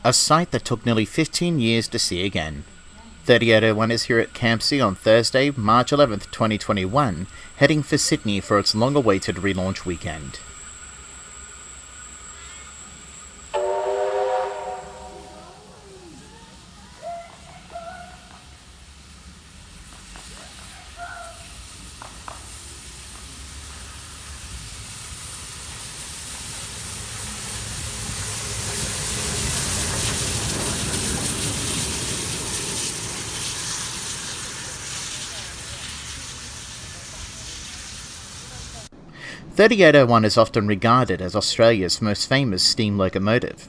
a sight that took nearly 15 years to see again. 3801 is here at Campsie on Thursday, March 11th, 2021, heading for Sydney for its long-awaited relaunch weekend. .3801 is often regarded as Australia's most famous steam locomotive.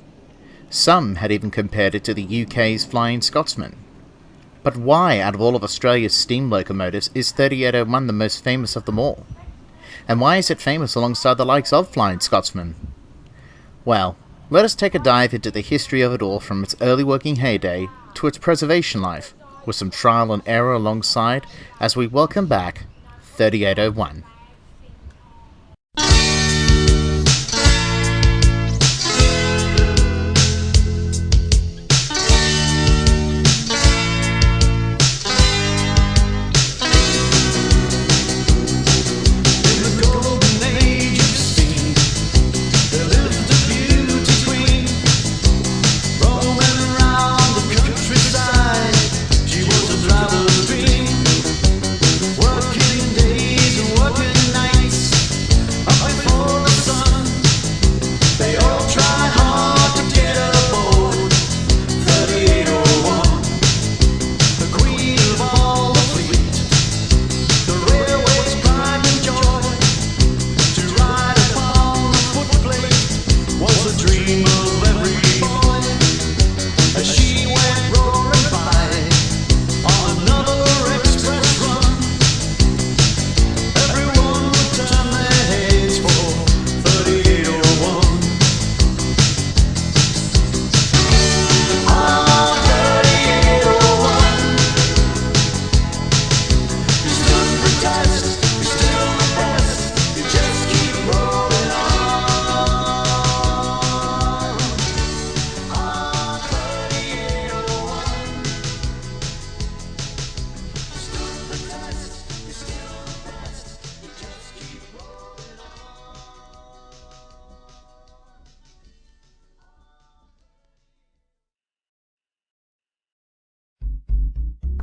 Some had even compared it to the UK's Flying Scotsman. But why, out of all of Australia's steam locomotives, is 3801 the most famous of them all? And why is it famous alongside the likes of Flying Scotsman? Well, let us take a dive into the history of it all from its early working heyday to its preservation life, with some trial and error alongside, as we welcome back 3801.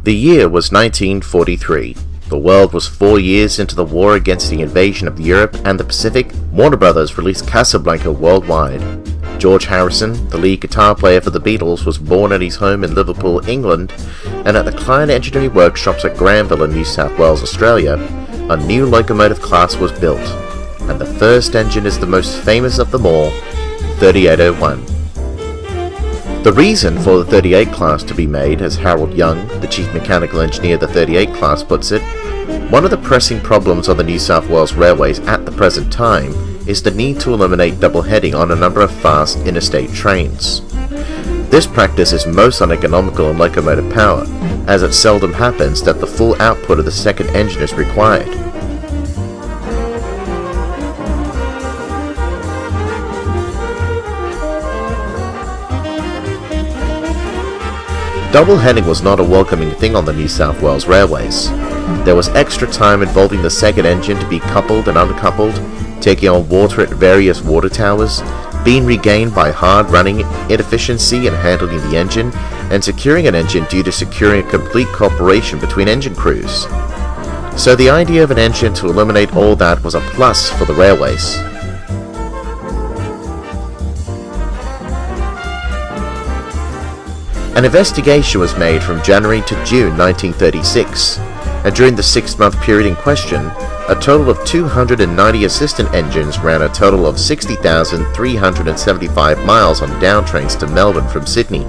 The year was 1943. The world was 4 years into the war against the invasion of Europe and the Pacific. Warner Brothers released Casablanca worldwide. George Harrison, the lead guitar player for the Beatles, was born at his home in Liverpool, England, and at the Klein Engineering Workshops at Granville in New South Wales, Australia, a new locomotive class was built, and the first engine is the most famous of them all, 3801. The reason for the 38 class to be made, as Harold Young, the chief mechanical engineer of the 38 class, puts it, one of the pressing problems on the New South Wales railways at the present time is the need to eliminate double heading on a number of fast interstate trains. This practice is most uneconomical in locomotive power, as it seldom happens that the full output of the second engine is required. Double heading was not a welcoming thing on the New South Wales railways. There was extra time involving the second engine to be coupled and uncoupled, taking on water at various water towers, being regained by hard running, inefficiency in handling the engine, and securing an engine due to securing a complete cooperation between engine crews. So the idea of an engine to eliminate all that was a plus for the railways. An investigation was made from January to June 1936, and during the 6-month period in question, a total of 290 assistant engines ran a total of 60,375 miles on down trains to Melbourne from Sydney.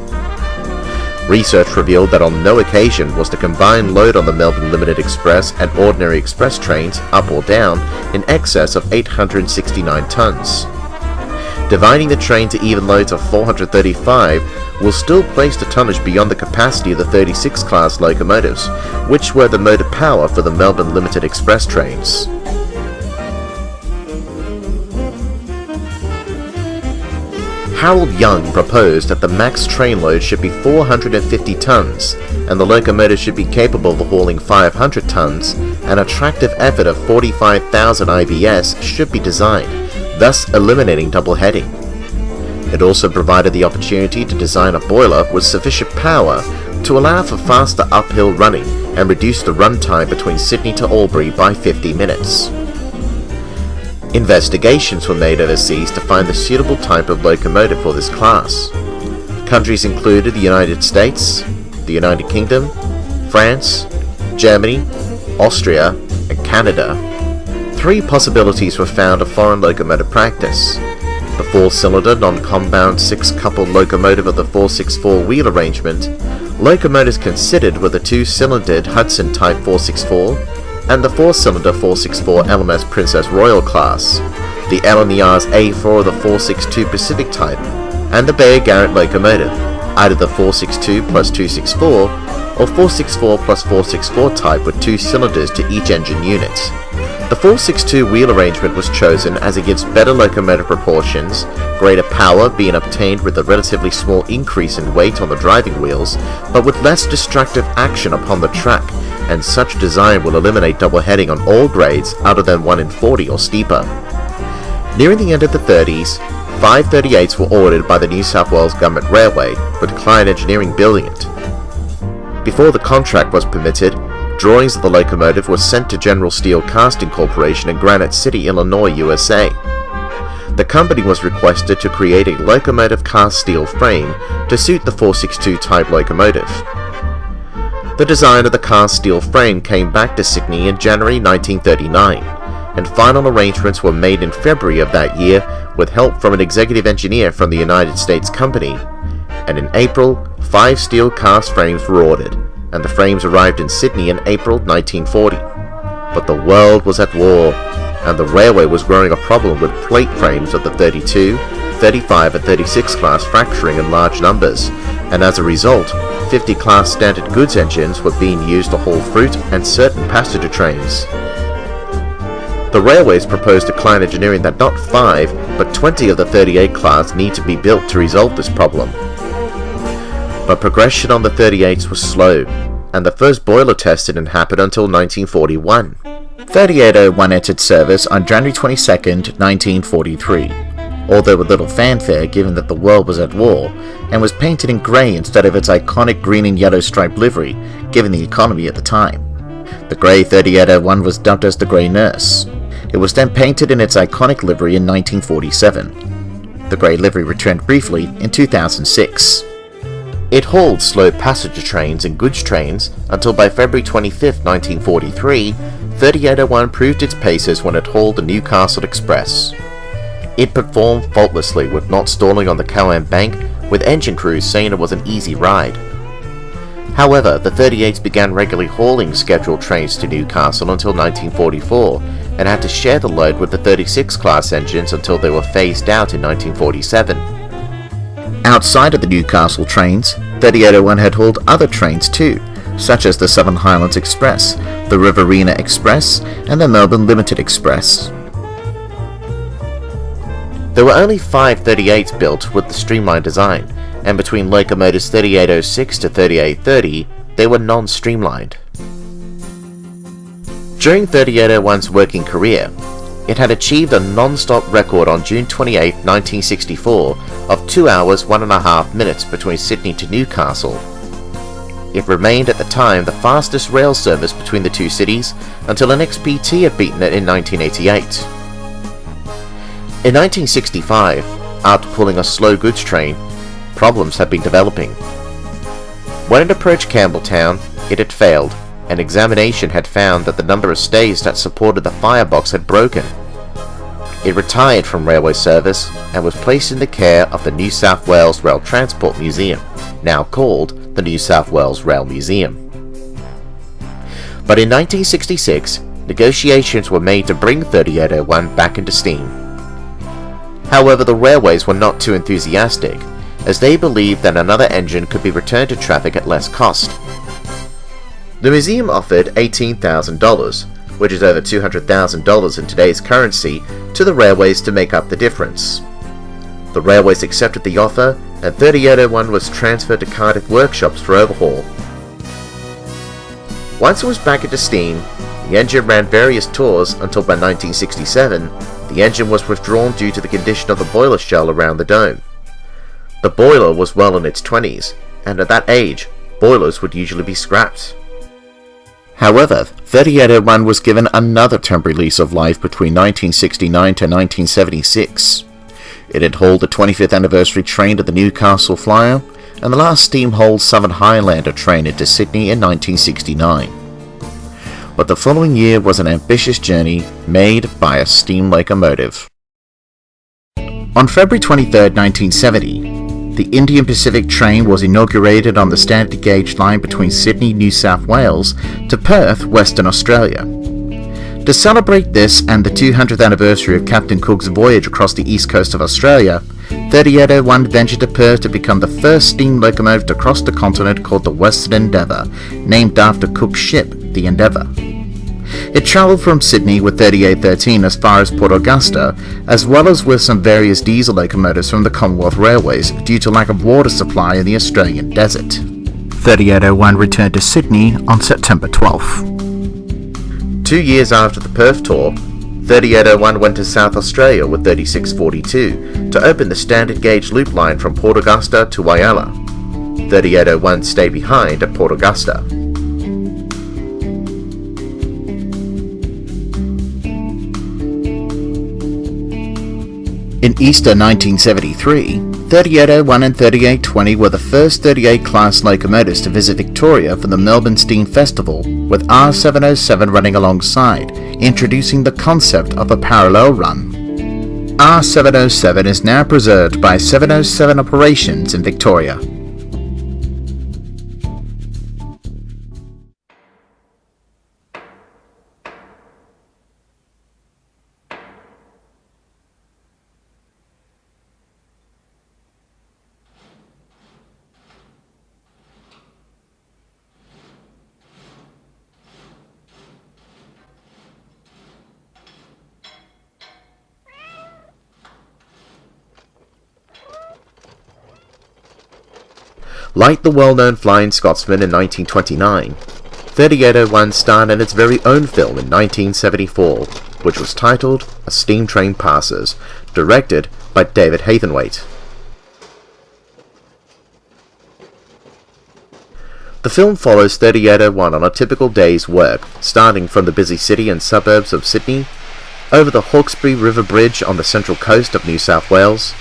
Research revealed that on no occasion was the combined load on the Melbourne Limited Express and ordinary express trains, up or down, in excess of 869 tonnes. Dividing the train to even loads of 435 will still place the tonnage beyond the capacity of the 36 class locomotives, which were the motor power for the Melbourne Limited Express trains. Harold Young proposed that the max train load should be 450 tons, and the locomotive should be capable of hauling 500 tons, and a tractive effort of 45,000 IBS should be designed, thus eliminating double heading. It also provided the opportunity to design a boiler with sufficient power to allow for faster uphill running and reduce the run time between Sydney to Albury by 50 minutes. Investigations were made overseas to find the suitable type of locomotive for this class. Countries included the United States, the United Kingdom, France, Germany, Austria, and Canada. 3 possibilities were found of foreign locomotive practice: the 4-cylinder non-compound 6-coupled locomotive of the 464 wheel arrangement, locomotives considered were the 2-cylindered Hudson Type 464, and the 4-cylinder 464 LMS Princess Royal class, the LNER's A4 of the 462 Pacific type, and the Bayer Garrett locomotive, either the 462 plus 264 or 464 plus 464 type with 2 cylinders to each engine unit. The 462 wheel arrangement was chosen as it gives better locomotive proportions, greater power being obtained with a relatively small increase in weight on the driving wheels, but with less destructive action upon the track, and such design will eliminate double heading on all grades other than 1 in 40 or steeper. Nearing the end of the 30s, 5 38s were ordered by the New South Wales Government Railway, with Klein Engineering building it. Before the contract was permitted, drawings of the locomotive were sent to General Steel Casting Corporation in Granite City, Illinois, USA. The company was requested to create a locomotive cast steel frame to suit the 462 type locomotive. The design of the cast steel frame came back to Sydney in January 1939, and final arrangements were made in February of that year with help from an executive engineer from the United States company, and in April, 5 steel cast frames were ordered, and the frames arrived in Sydney in April 1940. But the world was at war, and the railway was growing a problem with plate frames of the 32, 35 and 36 class fracturing in large numbers, and as a result, 50 class standard goods engines were being used to haul fruit and certain passenger trains. The railways proposed to Klein Engineering that not 5, but 20 of the 38 class need to be built to resolve this problem. But progression on the 38s was slow, and the first boiler test didn't happen until 1941. 3801 entered service on January 22, 1943, although with little fanfare given that the world was at war, and was painted in grey instead of its iconic green and yellow striped livery, given the economy at the time. The grey 3801 was dubbed as the Grey Nurse. It was then painted in its iconic livery in 1947. The grey livery returned briefly in 2006. It hauled slow passenger trains and goods trains until by February 25, 1943, 3801 proved its paces when it hauled the Newcastle Express. It performed faultlessly with not stalling on the Cowan Bank, with engine crews saying it was an easy ride. However, the 38s began regularly hauling scheduled trains to Newcastle until 1944, and had to share the load with the 36 class engines until they were phased out in 1947. Outside of the Newcastle trains, 3801 had hauled other trains too, such as the Southern Highlands Express, the Riverina Express, and the Melbourne Limited Express. There were only 5 38s built with the streamlined design, and between locomotives 3806 to 3830, they were non-streamlined. During 3801's working career, it had achieved a non-stop record on June 28, 1964 of 2 hours 1.5 minutes between Sydney to Newcastle. It remained at the time the fastest rail service between the two cities until an XPT had beaten it in 1988. In 1965, after pulling a slow goods train, problems had been developing. When it approached Campbelltown, it had failed. An examination had found that the number of stays that supported the firebox had broken. It retired from railway service and was placed in the care of the New South Wales Rail Transport Museum, now called the New South Wales Rail Museum. But in 1966, negotiations were made to bring 3801 back into steam. However, the railways were not too enthusiastic, as they believed that another engine could be returned to traffic at less cost. The museum offered $18,000, which is over $200,000 in today's currency, to the railways to make up the difference. The railways accepted the offer, and 3801 was transferred to Cardiff workshops for overhaul. Once it was back into steam, the engine ran various tours until by 1967, the engine was withdrawn due to the condition of the boiler shell around the dome. The boiler was well in its 20s, and at that age, boilers would usually be scrapped. However, 3801 was given another temporary lease of life between 1969 to 1976. It had hauled the 25th anniversary train to the Newcastle Flyer, and the last steam-hauled Southern Highlander train into Sydney in 1969. But the following year was an ambitious journey made by a steam locomotive. On February 23, 1970, the Indian Pacific train was inaugurated on the standard gauge line between Sydney, New South Wales to Perth, Western Australia. To celebrate this and the 200th anniversary of Captain Cook's voyage across the east coast of Australia, 3801 ventured to Perth to become the first steam locomotive to cross the continent, called the Western Endeavour, named after Cook's ship, the Endeavour. It travelled from Sydney with 3813 as far as Port Augusta, as well as with some various diesel locomotives from the Commonwealth Railways due to lack of water supply in the Australian desert. 3801 returned to Sydney on September 12th. 2 years after the Perth tour, 3801 went to South Australia with 3642 to open the standard gauge loop line from Port Augusta to Whyalla. 3801 stayed behind at Port Augusta. In Easter 1973, 3801 and 3820 were the first 38 class locomotives to visit Victoria for the Melbourne Steam Festival, with R707 running alongside, introducing the concept of a parallel run. R707 is now preserved by 707 Operations in Victoria. Like the well-known Flying Scotsman in 1929, 3801 starred in its very own film in 1974, which was titled A Steam Train Passes, directed by David Haythornthwaite. The film follows 3801 on a typical day's work, starting from the busy city and suburbs of Sydney, over the Hawkesbury River Bridge on the central coast of New South Wales,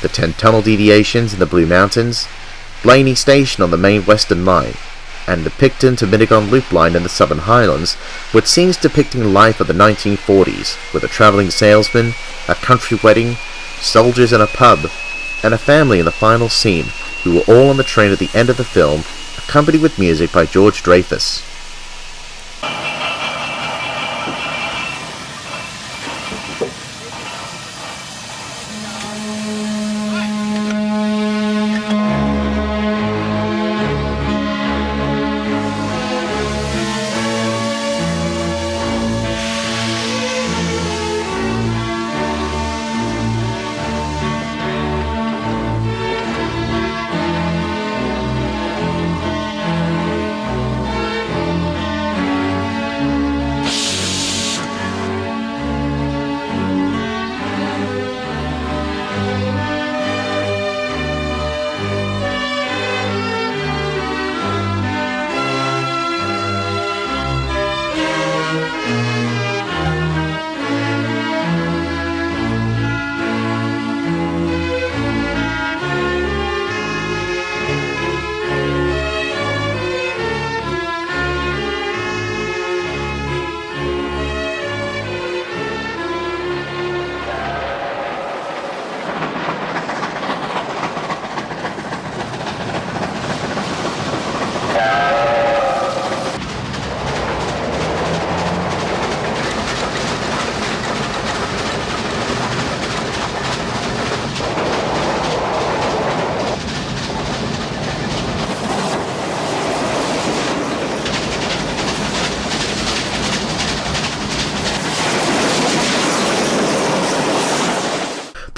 the 10 tunnel deviations in the Blue Mountains, Blaney Station on the main Western Line, and the Picton to Minnegon Loop Line in the Southern Highlands, with scenes depicting life of the 1940s, with a travelling salesman, a country wedding, soldiers in a pub, and a family in the final scene, who were all on the train at the end of the film, accompanied with music by George Dreyfus.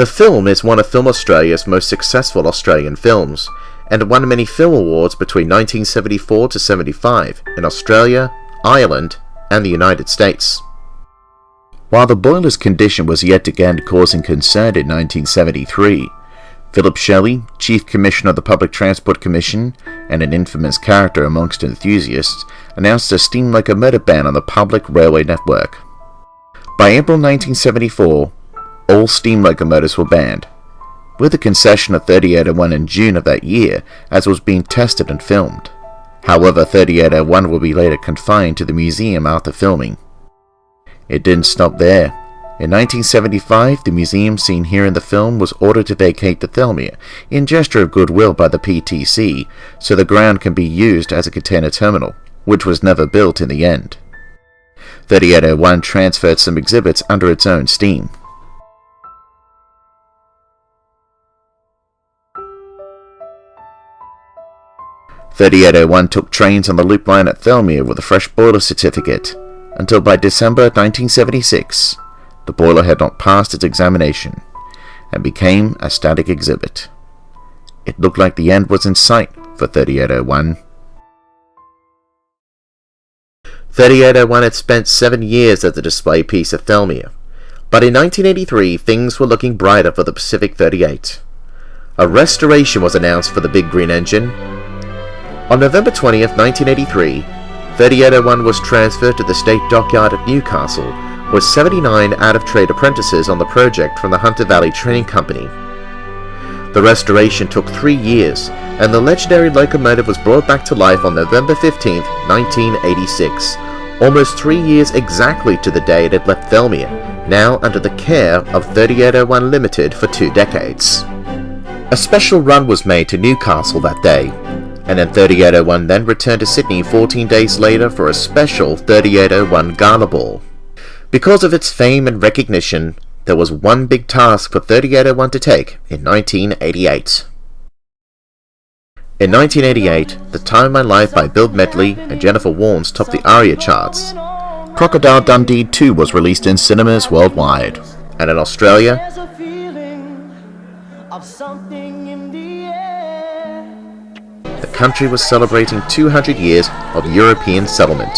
The film is one of Film Australia's most successful Australian films, and won many film awards between 1974 to 75 in Australia, Ireland, and the United States. While the boiler's condition was yet again causing concern in 1973, Philip Shelley, Chief Commissioner of the Public Transport Commission and an infamous character amongst enthusiasts, announced a steam locomotive ban on the public railway network. By April 1974, all steam locomotives were banned, with the concession of 3801 in June of that year as it was being tested and filmed. However, 3801 will be later confined to the museum after filming. It didn't stop there. In 1975, the museum seen here in the film was ordered to vacate the Thelmere in gesture of goodwill by the PTC, so the ground can be used as a container terminal, which was never built in the end. 3801 transferred some exhibits under its own steam. "3801 took trains on the loop line at Thelmere with a fresh boiler certificate, until by December 1976, the boiler had not passed its examination, and became a static exhibit. It looked like the end was in sight for 3801. 3801 had spent 7 years as a display piece at Thelmere, but in 1983 things were looking brighter for the Pacific 38. A restoration was announced for the big green engine. On November 20th, 1983, 3801 was transferred to the State Dockyard at Newcastle, with 79 out-of-trade apprentices on the project from the Hunter Valley Training Company. The restoration took 3 years, and the legendary locomotive was brought back to life on November 15th, 1986, almost 3 years exactly to the day it had left Thelmere, now under the care of 3801 Limited for 2 decades. A special run was made to Newcastle that day, and then 3801 then returned to Sydney 14 days later for a special 3801 Gala Ball. Because of its fame and recognition, there was one big task for 3801 to take in 1988. In 1988, The Time of My Life by Bill Medley and Jennifer Warnes topped the ARIA charts. Crocodile Dundee 2 was released in cinemas worldwide, and in Australia, the country was celebrating 200 years of European settlement.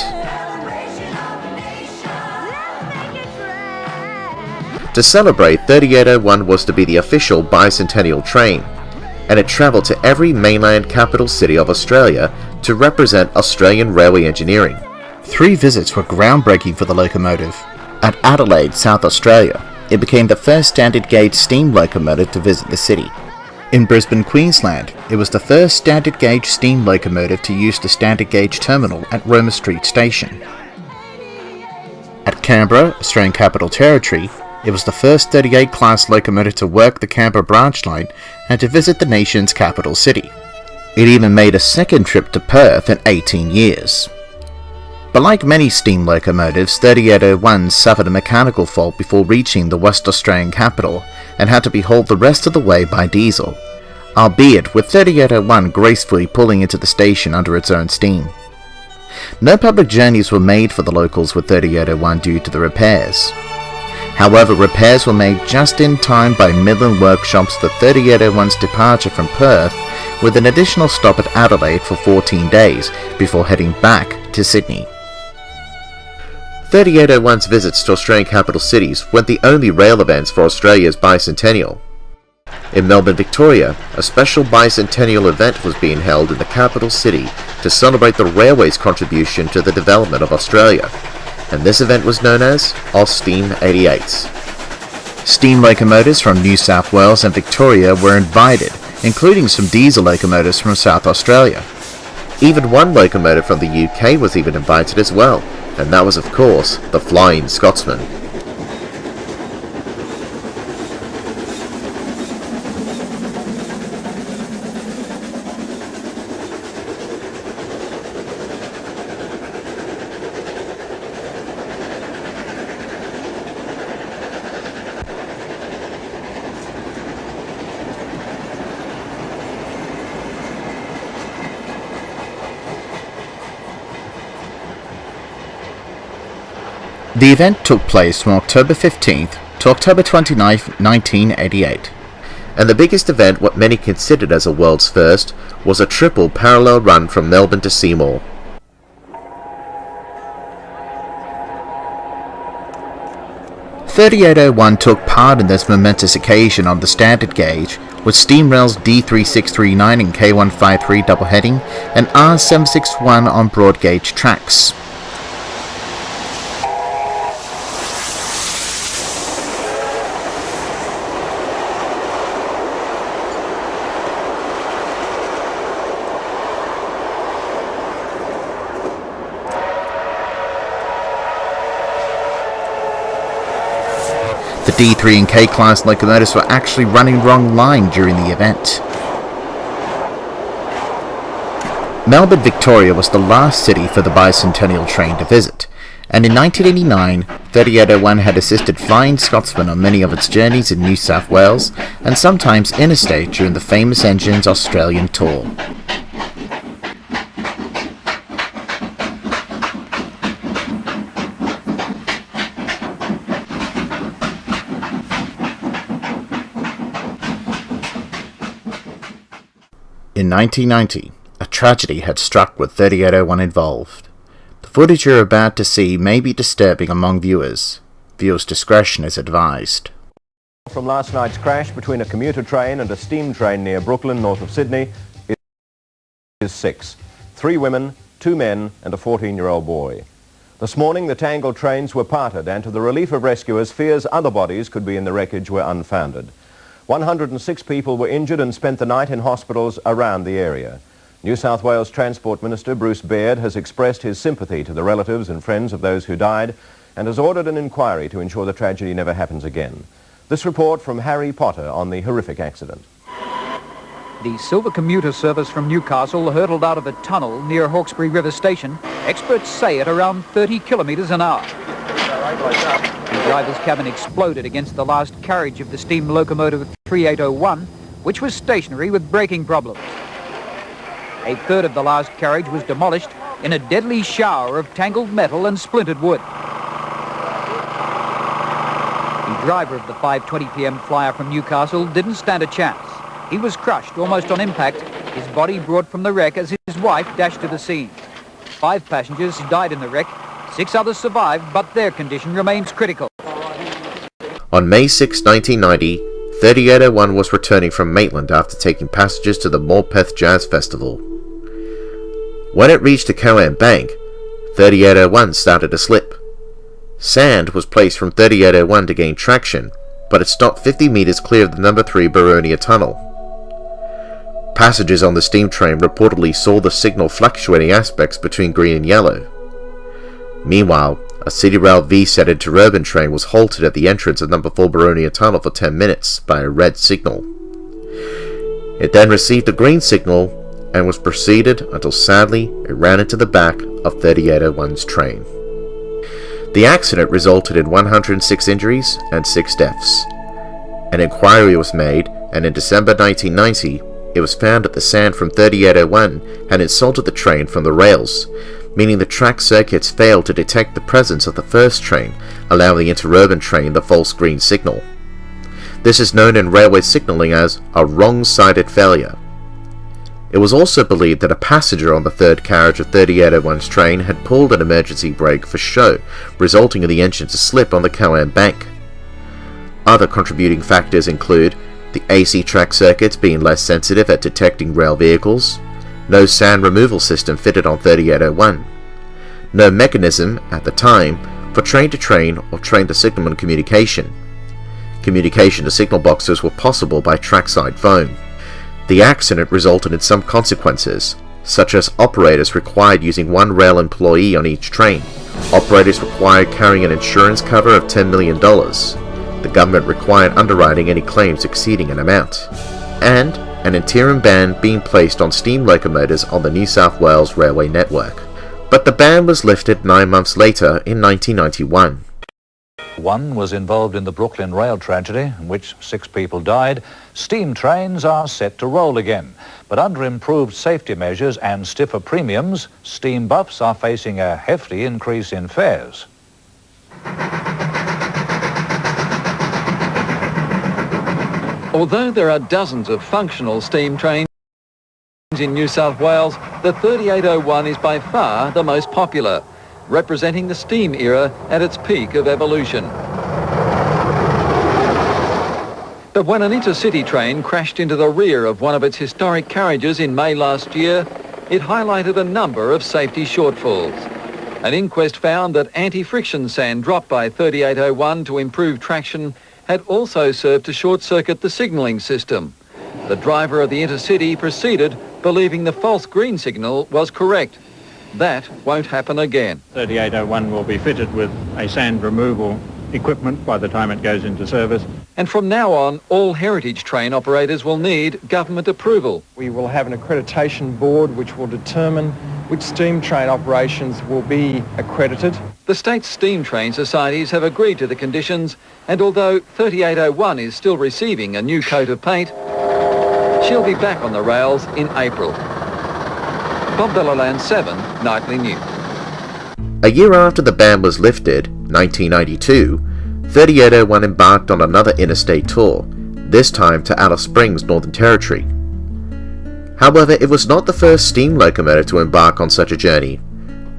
To celebrate, 3801 was to be the official bicentennial train, and it travelled to every mainland capital city of Australia to represent Australian railway engineering. 3 visits were groundbreaking for the locomotive. At Adelaide, South Australia, it became the first standard gauge steam locomotive to visit the city. In Brisbane, Queensland, it was the first standard gauge steam locomotive to use the standard gauge terminal at Roma Street Station. At Canberra, Australian Capital Territory, it was the first 38 class locomotive to work the Canberra branch line and to visit the nation's capital city. It even made a second trip to Perth in 18 years. But like many steam locomotives, 3801 suffered a mechanical fault before reaching the West Australian capital and had to be hauled the rest of the way by diesel, albeit with 3801 gracefully pulling into the station under its own steam. No public journeys were made for the locals with 3801 due to the repairs. However, repairs were made just in time by Midland Workshops for 3801's departure from Perth, with an additional stop at Adelaide for 14 days before heading back to Sydney. 3801's visits to Australian capital cities weren't the only rail events for Australia's bicentennial. In Melbourne, Victoria, a special bicentennial event was being held in the capital city to celebrate the railway's contribution to the development of Australia, and this event was known as Aussteam 88s. Steam locomotives from New South Wales and Victoria were invited, including some diesel locomotives from South Australia. Even one locomotive from the UK was even invited as well, and that was of course the Flying Scotsman. The event took place from October 15th to October 29, 1988. And the biggest event, what many considered as a world's first, was a triple parallel run from Melbourne to Seymour. .3801 took part in this momentous occasion on the standard gauge, with steam rails D3639 and K153 double heading and R761 on broad gauge tracks. The D3 and K class locomotives were actually running wrong line during the event. Melbourne, Victoria was the last city for the bicentennial train to visit, and in 1989, 3801 had assisted Flying Scotsman on many of its journeys in New South Wales and sometimes interstate during the famous engine's Australian tour. In 1990, a tragedy had struck with 3801 involved. The footage you're about to see may be disturbing among viewers. Viewers' discretion is advised. From last night's crash between a commuter train and a steam train near Brooklyn, north of Sydney, is 6. 3 women, 2 men and a 14-year-old boy. This morning the tangled trains were parted, and to the relief of rescuers, fears other bodies could be in the wreckage were unfounded. 106 people were injured and spent the night in hospitals around the area. New South Wales Transport Minister Bruce Baird has expressed his sympathy to the relatives and friends of those who died and has ordered an inquiry to ensure the tragedy never happens again. This report from Harry Potter on the horrific accident. The silver commuter service from Newcastle hurtled out of a tunnel near Hawkesbury River Station, experts say at around 30 kilometres an hour. The driver's cabin exploded against the last carriage of the steam locomotive 3801, which was stationary with braking problems. A third of the last carriage was demolished in a deadly shower of tangled metal and splintered wood. The driver of the 5:20 p.m. flyer from Newcastle didn't stand a chance. He was crushed almost on impact, his body brought from the wreck as his wife dashed to the scene. 5 passengers died in the wreck. 6 others survived, but their condition remains critical. On May 6, 1990, 3801 was returning from Maitland after taking passengers to the Morpeth Jazz Festival. When it reached the Coan Bank, 3801 started to slip. Sand was placed from 3801 to gain traction, but it stopped 50 metres clear of the number 3 Boronia Tunnel. Passengers on the steam train reportedly saw the signal fluctuating aspects between green and yellow. Meanwhile, a City Rail VSAT interurban train was halted at the entrance of number 4 Boronia Tunnel for 10 minutes by a red signal. It then received a green signal and was proceeded until sadly it ran into the back of 3801's train. The accident resulted in 106 injuries and 6 deaths. An inquiry was made, and in December 1990, it was found that the sand from 3801 had insulted the train from the rails, meaning the track circuits failed to detect the presence of the first train, allowing the interurban train the false green signal. This is known in railway signalling as a wrong-sided failure. It was also believed that a passenger on the third carriage of 3801's train had pulled an emergency brake for show, resulting in the engine to slip on the Coan Bank. Other contributing factors include the AC track circuits being less sensitive at detecting rail vehicles, no sand removal system fitted on 3801, no mechanism, at the time, for train-to-train or train-to-signalman communication. Communication to signal boxes were possible by trackside phone. The accident resulted in some consequences, such as operators required using 1 rail employee on each train, operators required carrying an insurance cover of $10 million, the government required underwriting any claims exceeding an amount, and an interim ban being placed on steam locomotives on the New South Wales railway network. But the ban was lifted 9 months later in 1991. One was involved in the Brooklyn rail tragedy, in which 6 people died. Steam trains are set to roll again, but under improved safety measures and stiffer premiums, steam buffs are facing a hefty increase in fares. Although there are dozens of functional steam trains in New South Wales, the 3801 is by far the most popular, representing the steam era at its peak of evolution. But when an intercity train crashed into the rear of one of its historic carriages in May last year, it highlighted a number of safety shortfalls. An inquest found that anti-friction sand dropped by 3801 to improve traction had also served to short-circuit the signalling system. The driver of the intercity proceeded, believing the false green signal was correct. That won't happen again. 3801 will be fitted with a sand removal equipment by the time it goes into service. And from now on, all heritage train operators will need government approval. We will have an accreditation board which will determine which steam train operations will be accredited. The state's steam train societies have agreed to the conditions, and although 3801 is still receiving a new coat of paint, she'll be back on the rails in April. Bob Bellaland 7 Nightly News. A year after the ban was lifted, 1992, 3801 embarked on another interstate tour, this time to Alice Springs, Northern Territory. However, it was not the first steam locomotive to embark on such a journey.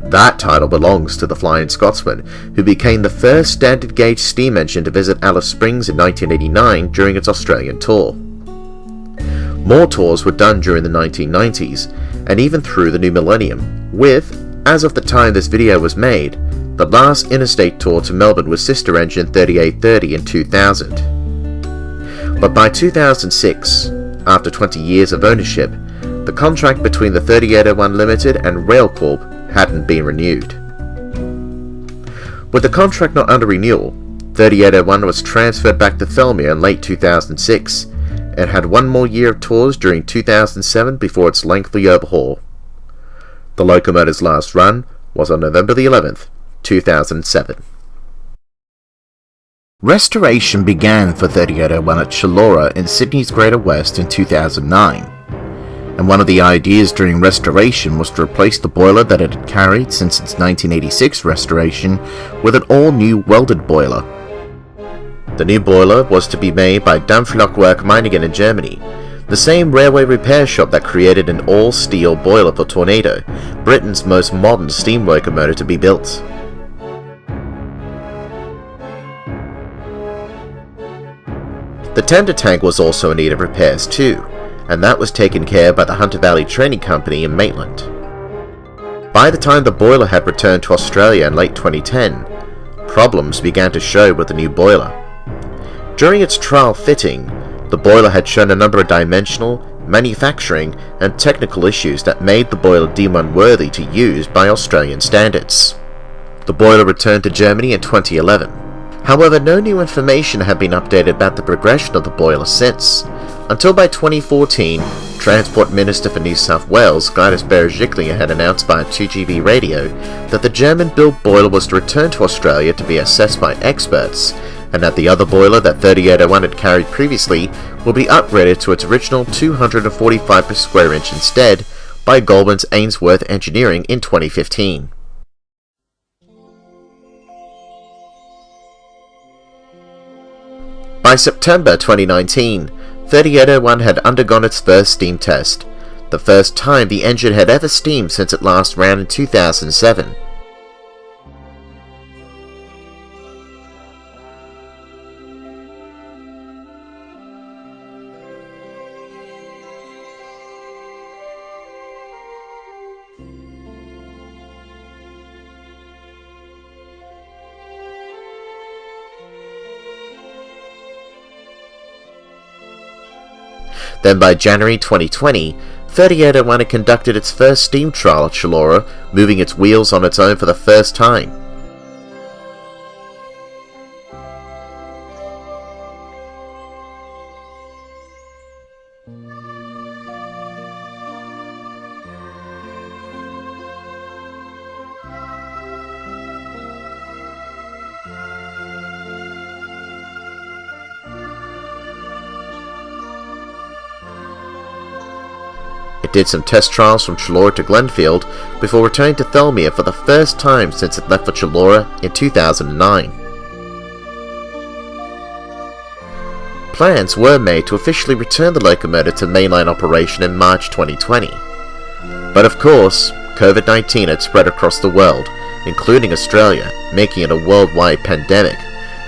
That title belongs to the Flying Scotsman, who became the first standard gauge steam engine to visit Alice Springs in 1989 during its Australian tour. More tours were done during the 1990s, and even through the new millennium, with, as of the time this video was made, the last interstate tour to Melbourne was sister engine 3830 in 2000. But by 2006, after 20 years of ownership, the contract between the 3801 Limited and Railcorp hadn't been renewed. With the contract not under renewal, 3801 was transferred back to Thelmere in late 2006 and had one more year of tours during 2007 before its lengthy overhaul. The locomotive's last run was on November the 11th, 2007. Restoration began for 3801 at Chullora in Sydney's Greater West in 2009, and one of the ideas during restoration was to replace the boiler that it had carried since its 1986 restoration with an all-new welded boiler. The new boiler was to be made by Dampflockwerk Meiningen in Germany, the same railway repair shop that created an all-steel boiler for Tornado, Britain's most modern steam locomotive to be built. The tender tank was also in need of repairs too, and that was taken care of by the Hunter Valley Training Company in Maitland. By the time the boiler had returned to Australia in late 2010, problems began to show with the new boiler. During its trial fitting, the boiler had shown a number of dimensional, manufacturing, and technical issues that made the boiler deemed unworthy to use by Australian standards. The boiler returned to Germany in 2011. However, no new information had been updated about the progression of the boiler since, until by 2014, Transport Minister for New South Wales, Gladys Berejiklian, had announced by a 2GB radio that the German-built boiler was to return to Australia to be assessed by experts, and that the other boiler that 3801 had carried previously will be upgraded to its original 245 per square inch instead by Goldman's Ainsworth Engineering in 2015. By September 2019, 3801 had undergone its first steam test, the first time the engine had ever steamed since it last ran in 2007. Then by January 2020, 3801 had conducted its first steam trial at Chullora, moving its wheels on its own for the first time. It did some test trials from Chullora to Glenfield before returning to Thelmere for the first time since it left for Chullora in 2009. Plans were made to officially return the locomotive to mainline operation in March 2020. But of course, COVID-19 had spread across the world, including Australia, making it a worldwide pandemic,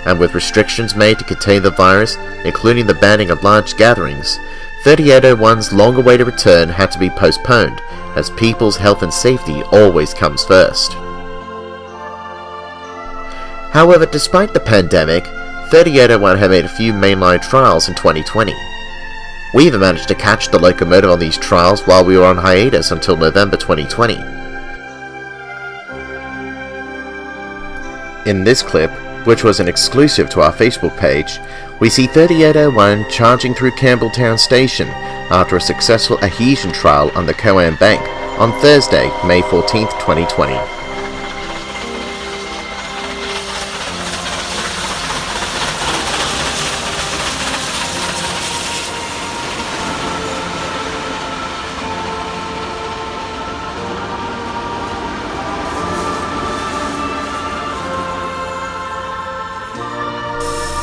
and with restrictions made to contain the virus, including the banning of large gatherings, 3801's long-awaited return had to be postponed, as people's health and safety always comes first. However, despite the pandemic, 3801 had made a few mainline trials in 2020. We even managed to catch the locomotive on these trials while we were on hiatus until November 2020. In this clip, which was an exclusive to our Facebook page, we see 3801 charging through Campbelltown Station after a successful adhesion trial on the Coan Bank on Thursday, May 14, 2020.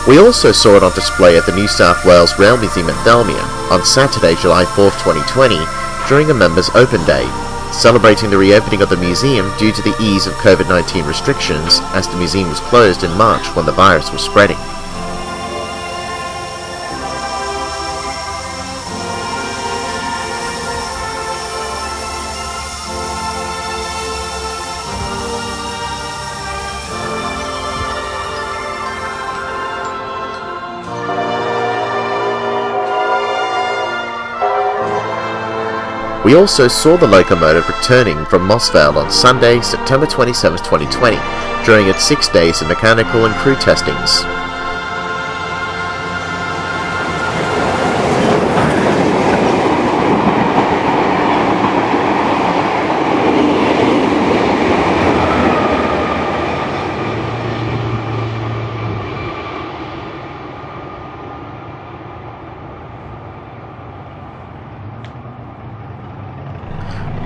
We also saw it on display at the New South Wales Rail Museum at Thelmia on Saturday, July 4, 2020, during a members' open day, celebrating the reopening of the museum due to the ease of COVID-19 restrictions, as the museum was closed in March when the virus was spreading. We also saw the locomotive returning from Hurstville on Sunday, September 27, 2020, during its 6 days of mechanical and crew testings.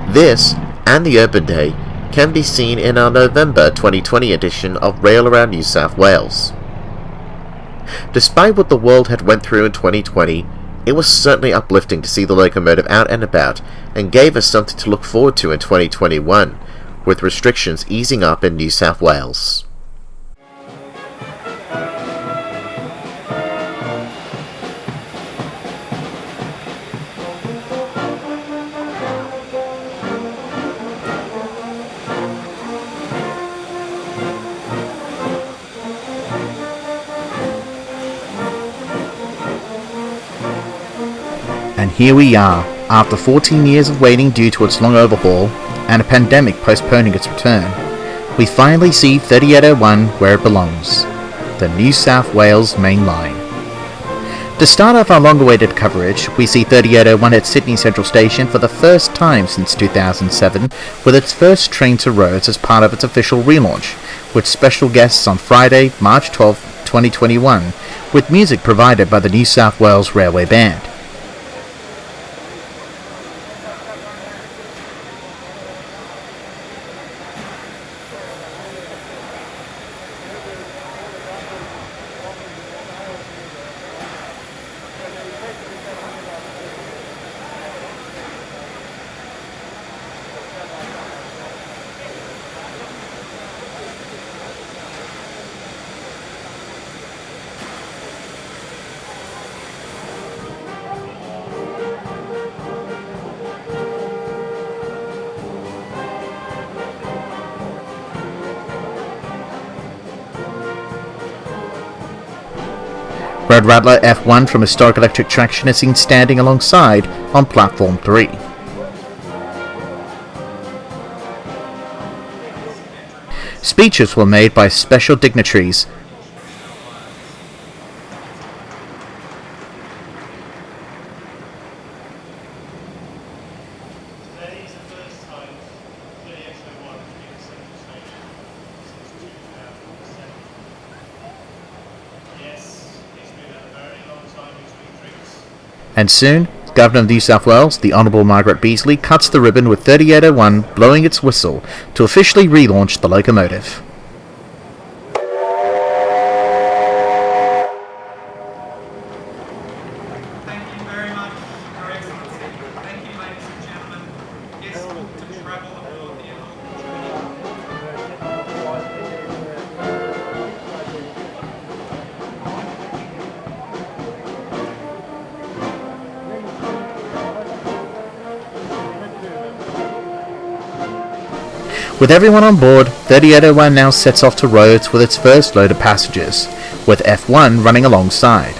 This, and the Open Day, can be seen in our November 2020 edition of Rail Around New South Wales. Despite what the world had went through in 2020, it was certainly uplifting to see the locomotive out and about, and gave us something to look forward to in 2021, with restrictions easing up in New South Wales. And here we are, after 14 years of waiting due to its long overhaul, and a pandemic postponing its return, we finally see 3801 where it belongs, the New South Wales Main Line. To start off our long-awaited coverage, we see 3801 at Sydney Central Station for the first time since 2007, with its first train to roads as part of its official relaunch, with special guests on Friday, March 12, 2021, with music provided by the New South Wales Railway Band. Red Rattler F1 from Historic Electric Traction is seen standing alongside on Platform 3. Speeches were made by special dignitaries. And soon, Governor of New South Wales, the Honourable Margaret Beazley, cuts the ribbon with 3801 blowing its whistle to officially relaunch the locomotive. With everyone on board, 3801 now sets off to Rhodes with its first load of passengers, with F1 running alongside.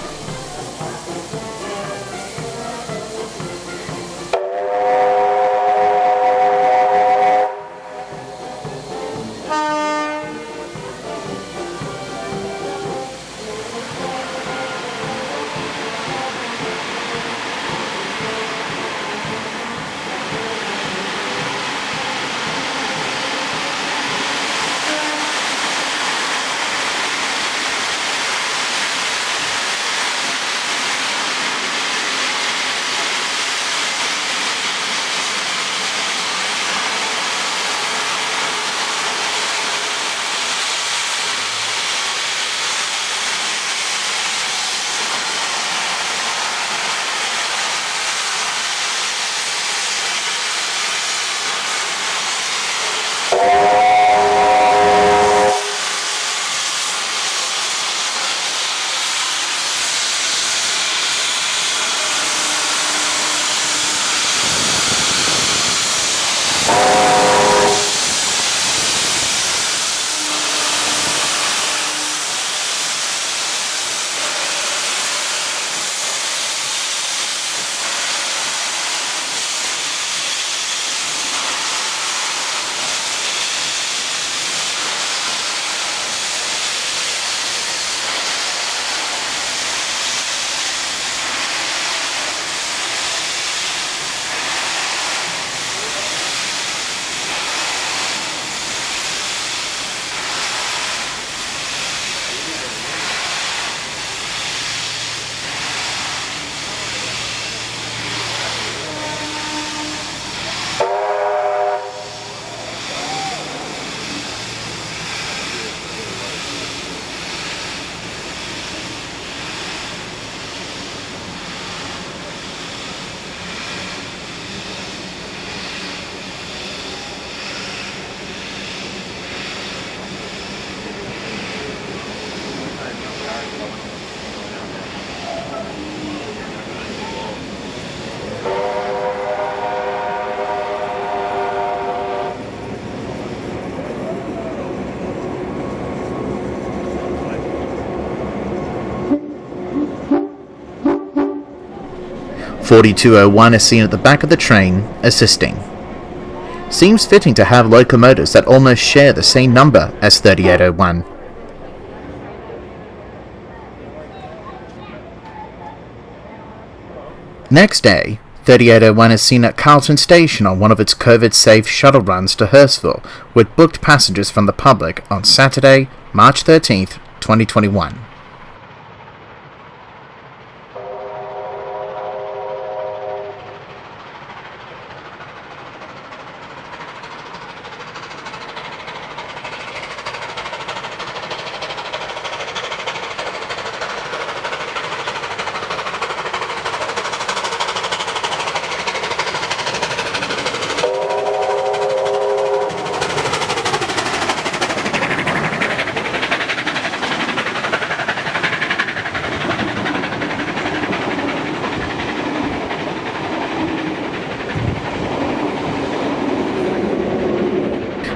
(4201) is seen at the back of the train, assisting. Seems fitting to have locomotives that almost share the same number as 3801. Next day, 3801 is seen at Carlton Station on one of its COVID-safe shuttle runs to Hurstville, with booked passengers from the public on Saturday, March 13th, 2021.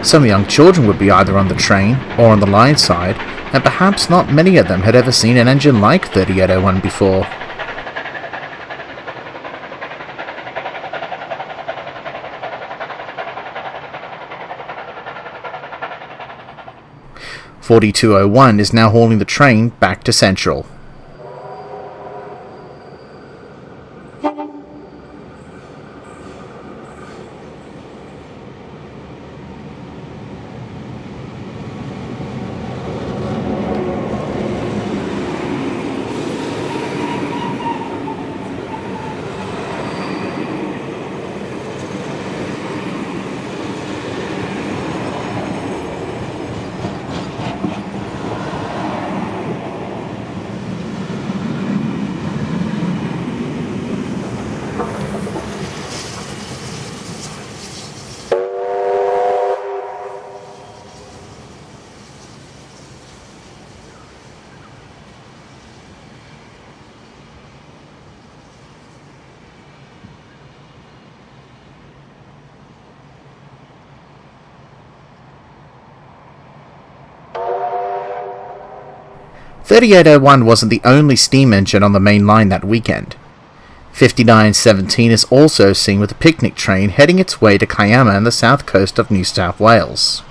Some young children would be either on the train or on the line side, and perhaps not many of them had ever seen an engine like 3801 before. (4201) is now hauling the train back to Central. 3801 wasn't the only steam engine on the main line that weekend. 5917 is also seen with a picnic train heading its way to Kiama on the south coast of New South Wales.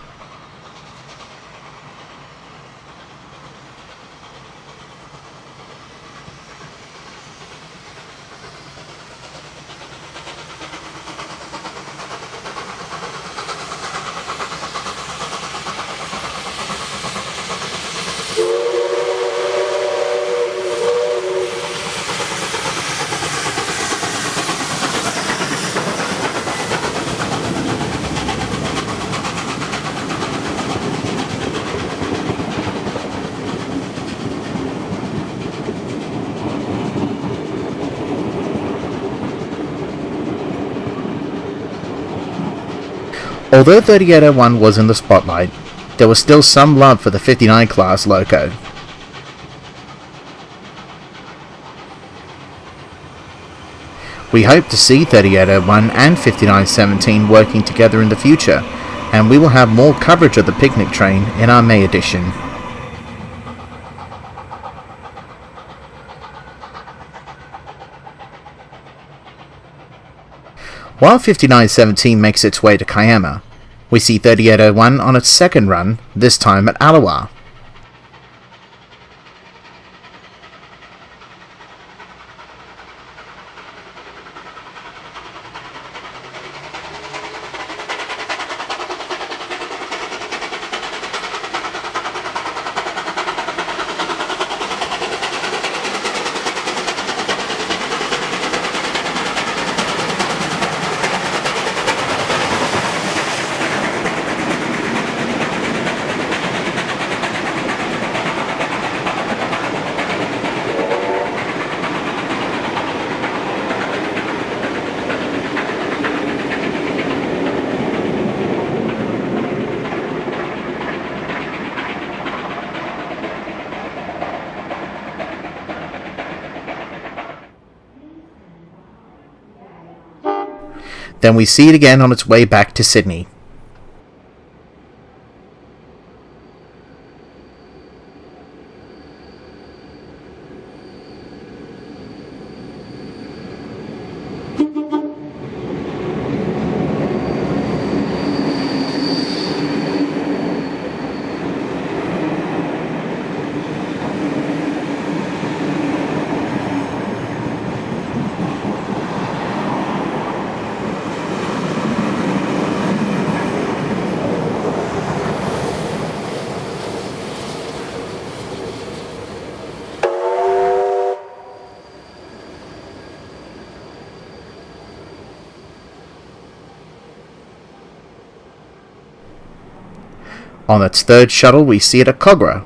Although 3801 was in the spotlight, there was still some love for the 59 class loco. We hope to see 3801 and 5917 working together in the future, and we will have more coverage of the picnic train in our May edition. While 5917 makes its way to Kiama, we see 3801 on its second run, this time at Alawa. Then we see it again on its way back to Sydney. On its third shuttle, we see it at Kogarah.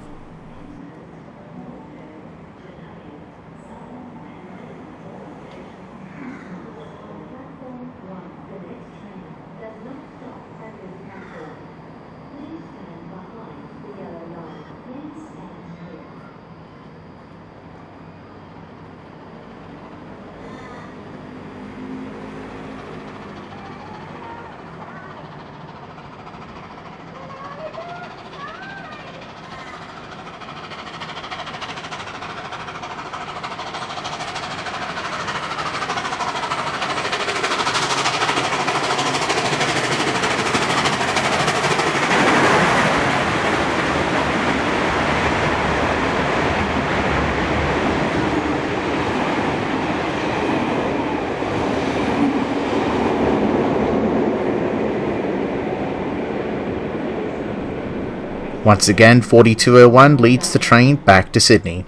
Once again, 4201 leads the train back to Sydney.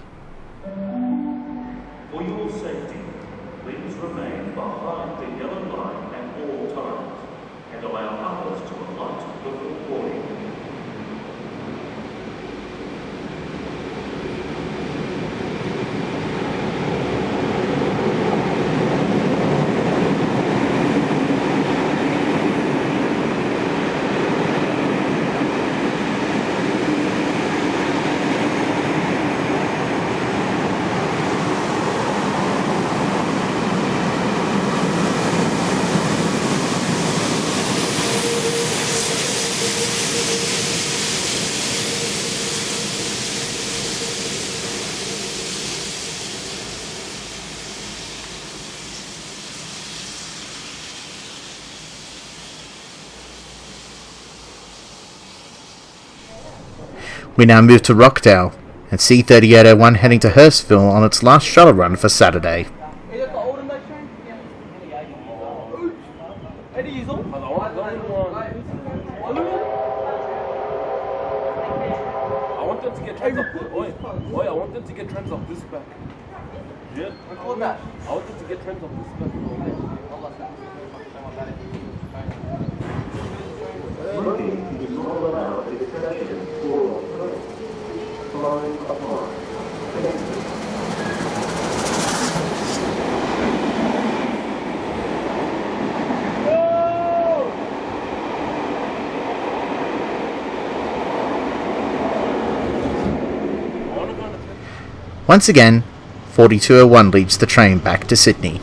For your safety, please remain behind the yellow line at all times and allow others to alight before boarding. We now move to Rockdale and see 3801 heading to Hurstville on its last shuttle run for Saturday. I want them to get trends off this back. Yeah? Record that. I want them to get trends off this back. Smoking is not allowed exception for flying apart. Once again, 4201 leads the train back to Sydney.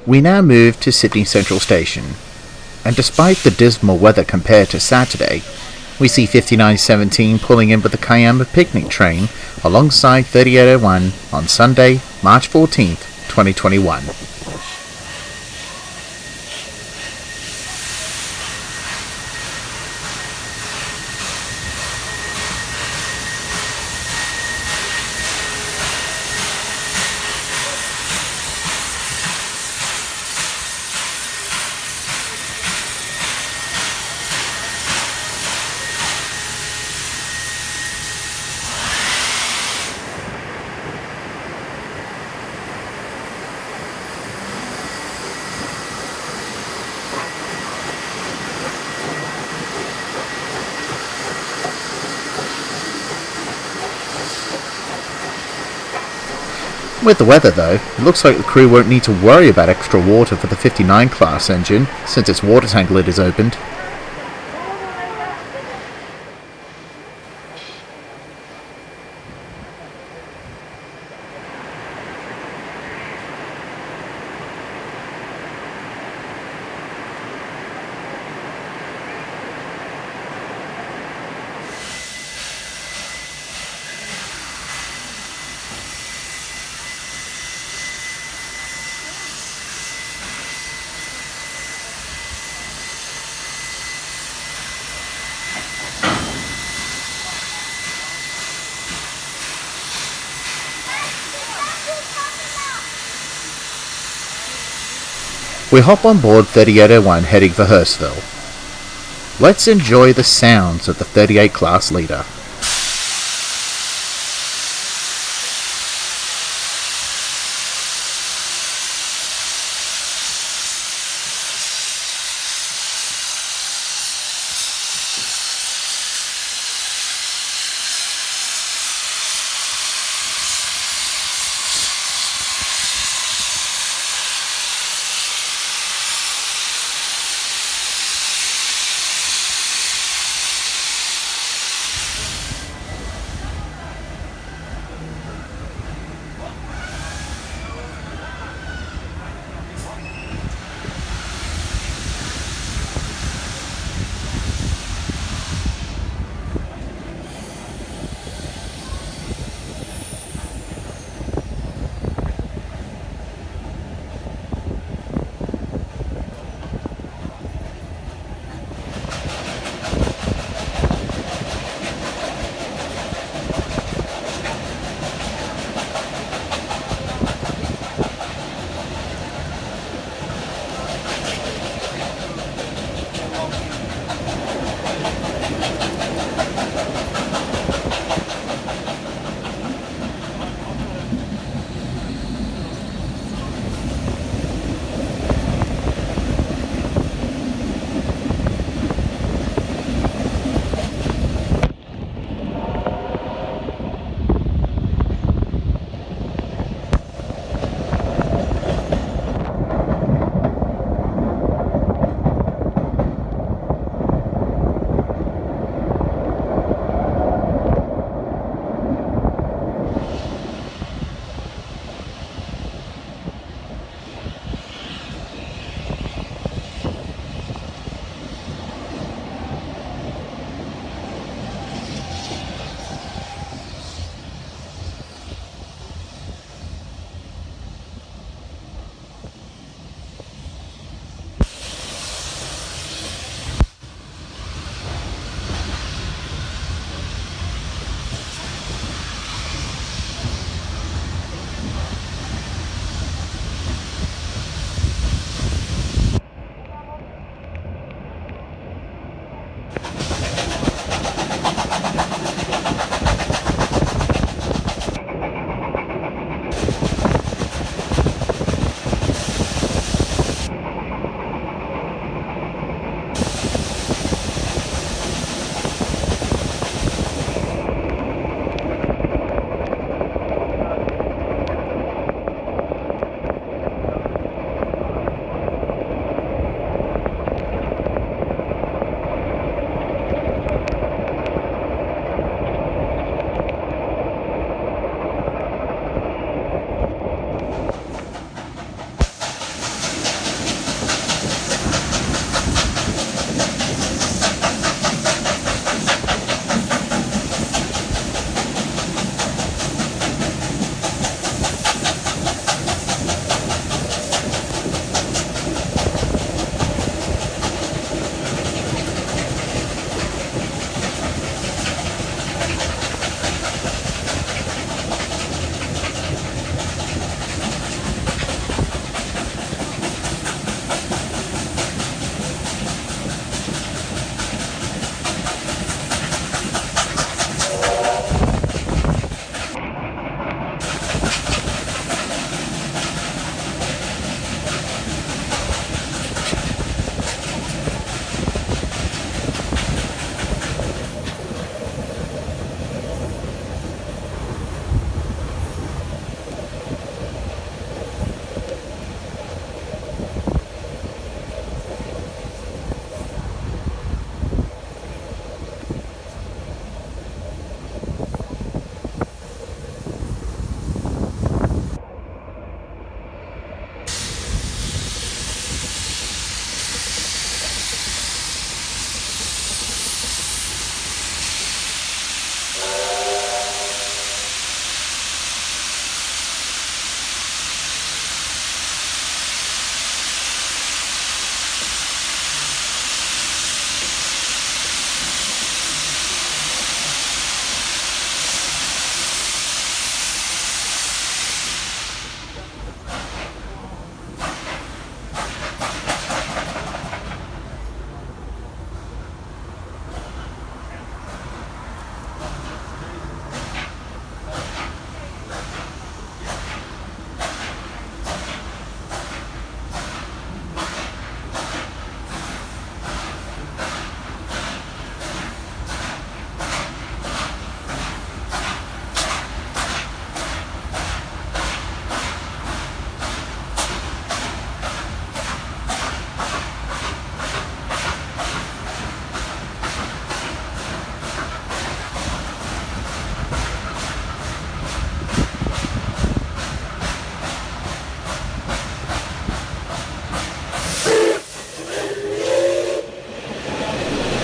We now move to Sydney Central Station, and despite the dismal weather compared to Saturday, we see 5917 pulling in with the Kiama picnic train alongside 3801 on Sunday, March 14th, 2021. With the weather though, it looks like the crew won't need to worry about extra water for the 59 class engine, since its water tank lid is opened. We hop on board 3801 heading for Hurstville. Let's enjoy the sounds of the 38 class leader.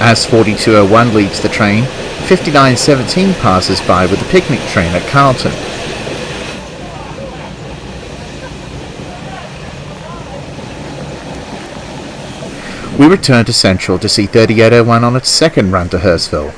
As 4201 leaves the train, 5917 passes by with the picnic train at Carlton. We return to Central to see 3801 on its second run to Hurstville.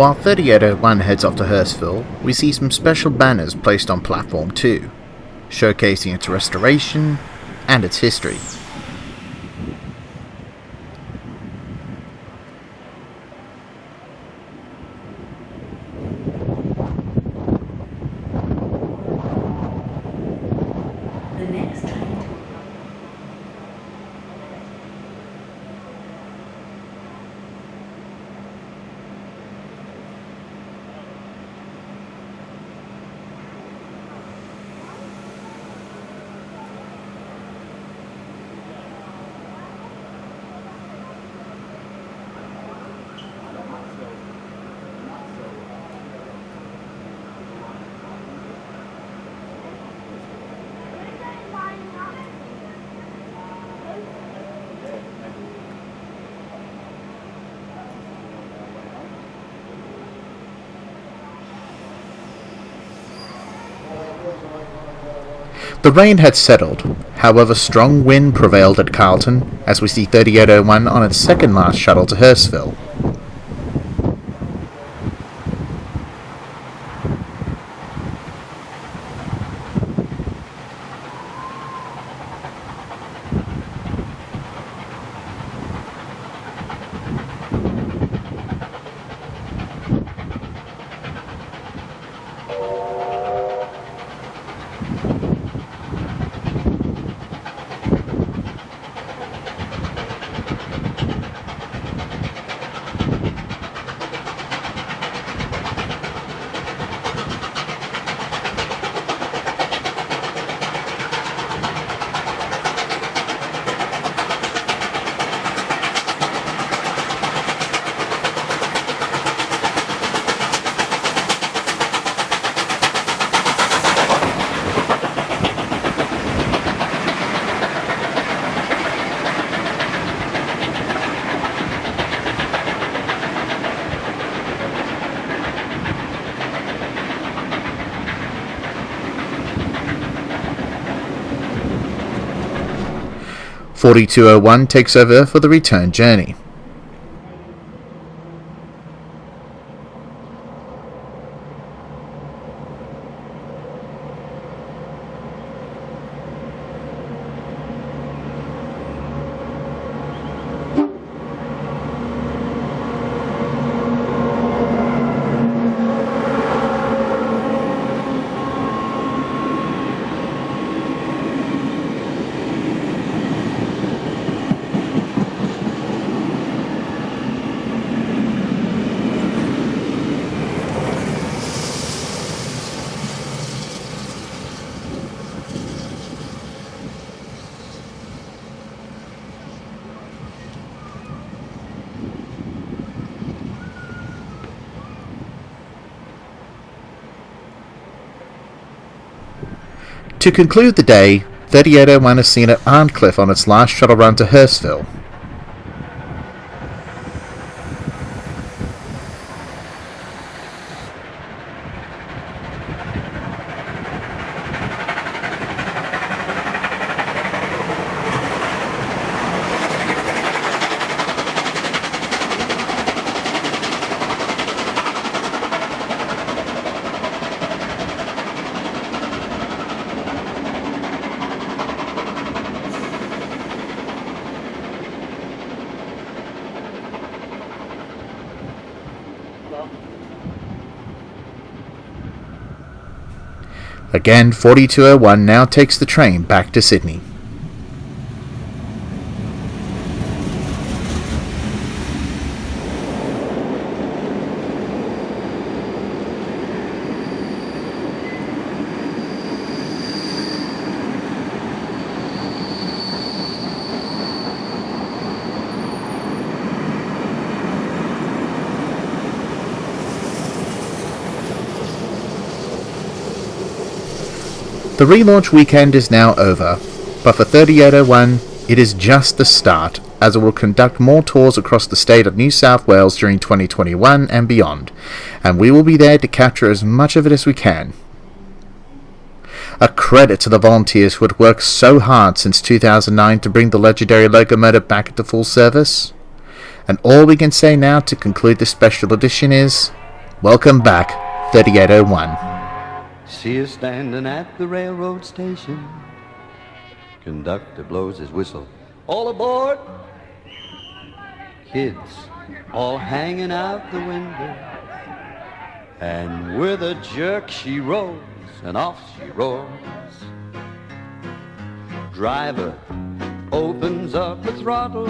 While 3801 heads off to Hurstville, we see some special banners placed on Platform 2, showcasing its restoration and its history. The rain had settled, however strong wind prevailed at Carlton as we see 3801 on its second last shuttle to Hurstville. .4201 takes over for the return journey. To conclude the day, 3801 is seen at Arncliffe on its last shuttle run to Hurstville. Again, 4201 now takes the train back to Sydney. The relaunch weekend is now over, but for 3801 it is just the start, as it will conduct more tours across the state of New South Wales during 2021 and beyond, and we will be there to capture as much of it as we can. A credit to the volunteers who had worked so hard since 2009 to bring the legendary locomotive back into full service. And all we can say now to conclude this special edition is, welcome back, 3801. See her standing at the railroad station. Conductor blows his whistle. All aboard! Kids all hanging out the window. And with a jerk she rolls, and off she roars. Driver opens up the throttle.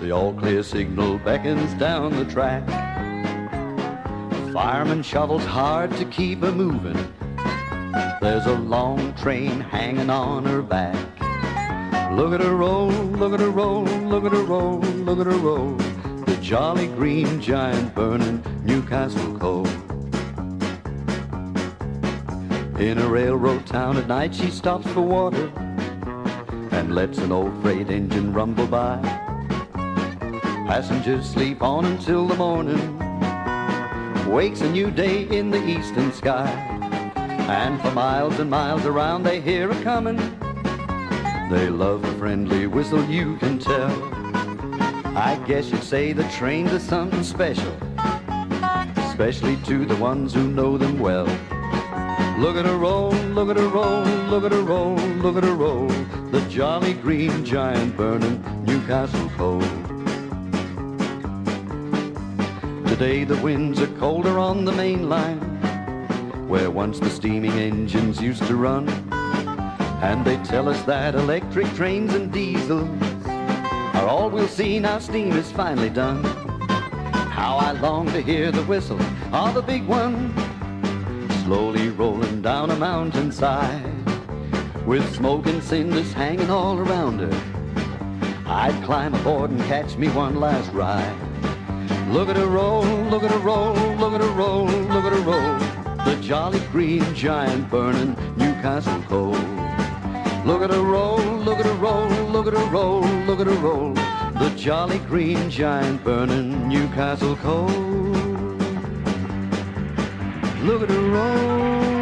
The all-clear signal beckons down the track. Fireman shovels hard to keep her moving. There's a long train hanging on her back. Look at her roll, look at her roll, look at her roll, look at her roll. The jolly green giant burning Newcastle coal. In a railroad town at night she stops for water and lets an old freight engine rumble by. Passengers sleep on until the morning. Wakes a new day in the eastern sky. And for miles and miles around they hear her coming. They love a friendly whistle, you can tell. I guess you'd say the trains are something special, especially to the ones who know them well. Look at her roll, look at her roll, look at her roll, look at her roll. The jolly green giant burning Newcastle coal. Today the winds are colder on the main line, where once the steaming engines used to run. And they tell us that electric trains and diesels are all we'll see now steam is finally done. How I long to hear the whistle of the big one, slowly rolling down a mountainside, with smoke and cinders hanging all around her. I'd climb aboard and catch me one last ride. Look at her roll, look at her roll, look at her roll, look at her roll. The jolly green giant burning Newcastle coal. Look at her roll, look at her roll, look at her roll, look at her roll. The jolly green giant burning Newcastle coal. Look at her roll.